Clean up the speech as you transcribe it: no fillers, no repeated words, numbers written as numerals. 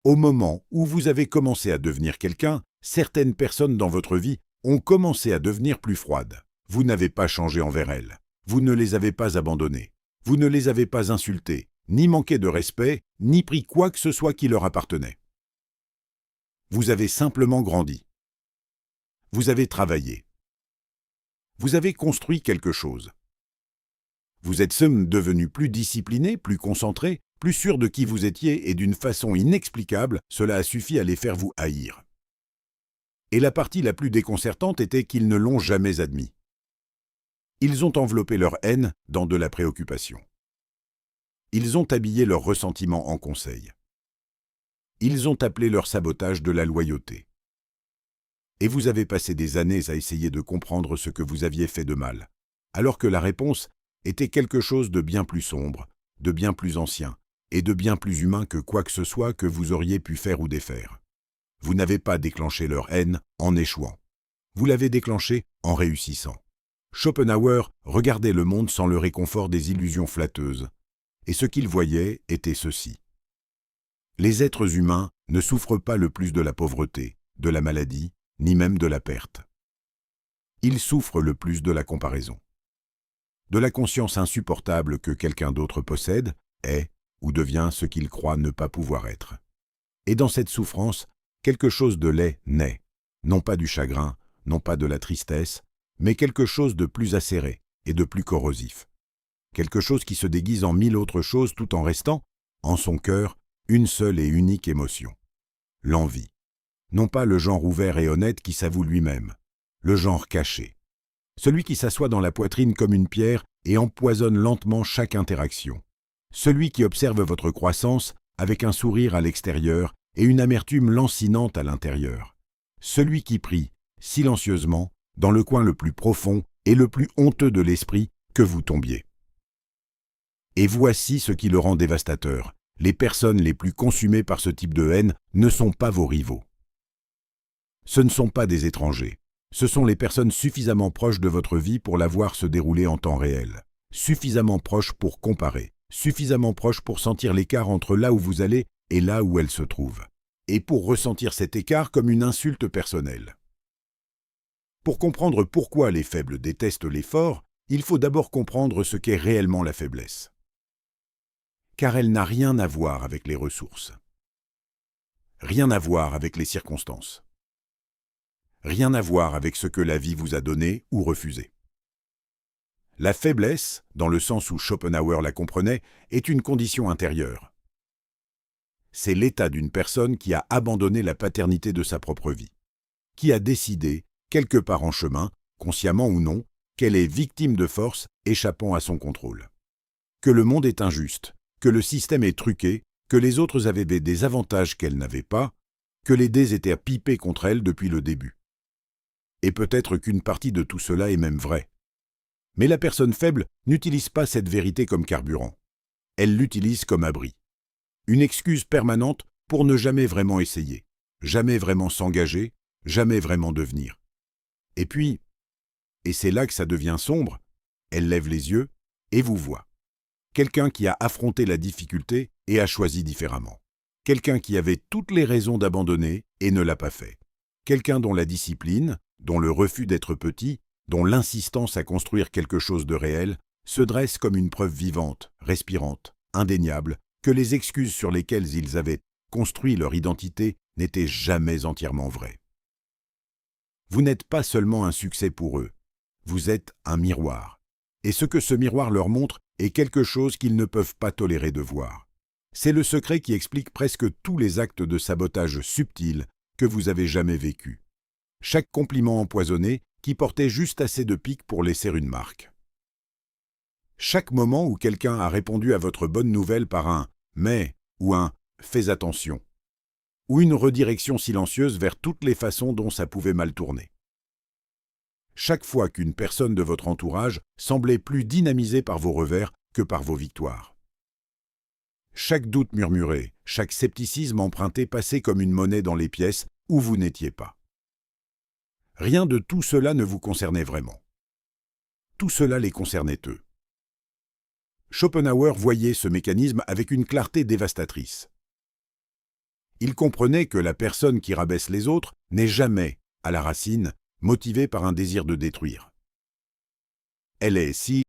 Au moment où vous avez commencé à devenir quelqu'un, certaines personnes dans votre vie ont commencé à devenir plus froides. Vous n'avez pas changé envers elles. Vous ne les avez pas abandonnées. Vous ne les avez pas insultées, ni manqué de respect, ni pris quoi que ce soit qui leur appartenait. Vous avez simplement grandi. Vous avez travaillé. Vous avez construit quelque chose. Vous êtes devenu plus discipliné, plus concentré, plus sûr de qui vous étiez et d'une façon inexplicable, cela a suffi à les faire vous haïr. Et la partie la plus déconcertante était qu'ils ne l'ont jamais admis. Ils ont enveloppé leur haine dans de la préoccupation. Ils ont habillé leur ressentiment en conseil. Ils ont appelé leur sabotage de la loyauté. Et vous avez passé des années à essayer de comprendre ce que vous aviez fait de mal, alors que la réponse était quelque chose de bien plus sombre, de bien plus ancien et de bien plus humain que quoi que ce soit que vous auriez pu faire ou défaire. Vous n'avez pas déclenché leur haine en échouant. Vous l'avez déclenchée en réussissant. Schopenhauer regardait le monde sans le réconfort des illusions flatteuses, et ce qu'il voyait était ceci. Les êtres humains ne souffrent pas le plus de la pauvreté, de la maladie, ni même de la perte. Ils souffrent le plus de la comparaison. De la conscience insupportable que quelqu'un d'autre possède, est ou devient ce qu'il croit ne pas pouvoir être. Et dans cette souffrance, quelque chose de laid naît, non pas du chagrin, non pas de la tristesse, mais quelque chose de plus acéré et de plus corrosif. Quelque chose qui se déguise en mille autres choses tout en restant, en son cœur, une seule et unique émotion. L'envie. Non pas le genre ouvert et honnête qui s'avoue lui-même, le genre caché. Celui qui s'assoit dans la poitrine comme une pierre et empoisonne lentement chaque interaction. Celui qui observe votre croissance avec un sourire à l'extérieur et une amertume lancinante à l'intérieur. Celui qui prie, silencieusement, dans le coin le plus profond et le plus honteux de l'esprit, que vous tombiez. Et voici ce qui le rend dévastateur. Les personnes les plus consumées par ce type de haine ne sont pas vos rivaux. Ce ne sont pas des étrangers. Ce sont les personnes suffisamment proches de votre vie pour la voir se dérouler en temps réel, suffisamment proches pour comparer, suffisamment proches pour sentir l'écart entre là où vous allez et là où elle se trouve, et pour ressentir cet écart comme une insulte personnelle. Pour comprendre pourquoi les faibles détestent les forts, il faut d'abord comprendre ce qu'est réellement la faiblesse. Car elle n'a rien à voir avec les ressources. Rien à voir avec les circonstances. Rien à voir avec ce que la vie vous a donné ou refusé. La faiblesse, dans le sens où Schopenhauer la comprenait, est une condition intérieure. C'est l'état d'une personne qui a abandonné la paternité de sa propre vie, qui a décidé, quelque part en chemin, consciemment ou non, qu'elle est victime de forces échappant à son contrôle. Que le monde est injuste, que le système est truqué, que les autres avaient des avantages qu'elle n'avait pas, que les dés étaient pipés contre elle depuis le début. Et peut-être qu'une partie de tout cela est même vraie. Mais la personne faible n'utilise pas cette vérité comme carburant. Elle l'utilise comme abri. Une excuse permanente pour ne jamais vraiment essayer, jamais vraiment s'engager, jamais vraiment devenir. Et puis, et c'est là que ça devient sombre, elle lève les yeux et vous voit. Quelqu'un qui a affronté la difficulté et a choisi différemment. Quelqu'un qui avait toutes les raisons d'abandonner et ne l'a pas fait. Quelqu'un dont la discipline, dont le refus d'être petit, dont l'insistance à construire quelque chose de réel, se dresse comme une preuve vivante, respirante, indéniable, que les excuses sur lesquelles ils avaient construit leur identité n'étaient jamais entièrement vraies. Vous n'êtes pas seulement un succès pour eux, vous êtes un miroir. Et ce que ce miroir leur montre est quelque chose qu'ils ne peuvent pas tolérer de voir. C'est le secret qui explique presque tous les actes de sabotage subtils que vous avez jamais vécus. Chaque compliment empoisonné qui portait juste assez de pique pour laisser une marque. Chaque moment où quelqu'un a répondu à votre bonne nouvelle par un « mais » ou un « fais attention » ou une redirection silencieuse vers toutes les façons dont ça pouvait mal tourner. Chaque fois qu'une personne de votre entourage semblait plus dynamisée par vos revers que par vos victoires. Chaque doute murmuré, chaque scepticisme emprunté passait comme une monnaie dans les pièces où vous n'étiez pas. Rien de tout cela ne vous concernait vraiment. Tout cela les concernait eux. Schopenhauer voyait ce mécanisme avec une clarté dévastatrice. Il comprenait que la personne qui rabaisse les autres n'est jamais, à la racine, motivée par un désir de détruire. Elle est, si